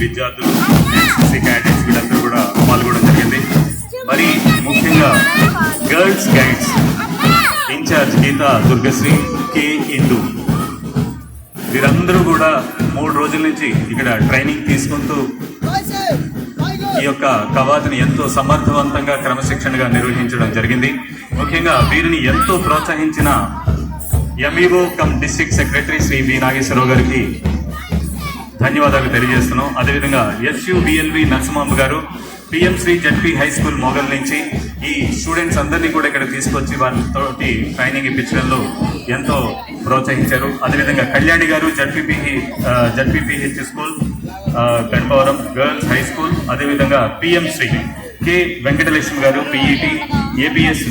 విద్యార్థులు, NCC cadets వీళ్ళందరూ కూడా పాల్గొనడం జరిగింది. మరి ముఖ్యంగా girls guides incharge Geeta Durgasri, K Indu వీరందరూ కూడా 3 రోజుల నుంచి ఇక్కడ ట్రైనింగ్ తీసుకుంటూ ఈ యొక్క కవాతుని ఎంతో సమర్థవంతంగా క్రమశిక్షణగా నిర్వహించడం జరిగింది. ముఖ్యంగా వీరిని ఎంతో ప్రోత్సహించిన MEO cum district secretary Shri V Nageswararao గారికి ధన్యవాదాలు తెలియజేస్తున్నాం. అదేవిధంగా ఎస్యుబిఎల్వి నరసింహమ్మ గారు PM Shri ZP high school Mogal నుంచి ఈ స్టూడెంట్స్ అందరినీ కూడా ఇక్కడ తీసుకొచ్చి వారితోటి ట్రైనింగ్ ఇప్పించడంలో ఎంతో ప్రోత్సహించారు. అదేవిధంగా కళ్యాణి గారు ZPPH school Ganapavaram girls high school, అదేవిధంగా పిఎం శ్రీ కె వెంకటలక్ష్మి గారు పిఈటి ఏబిఎస్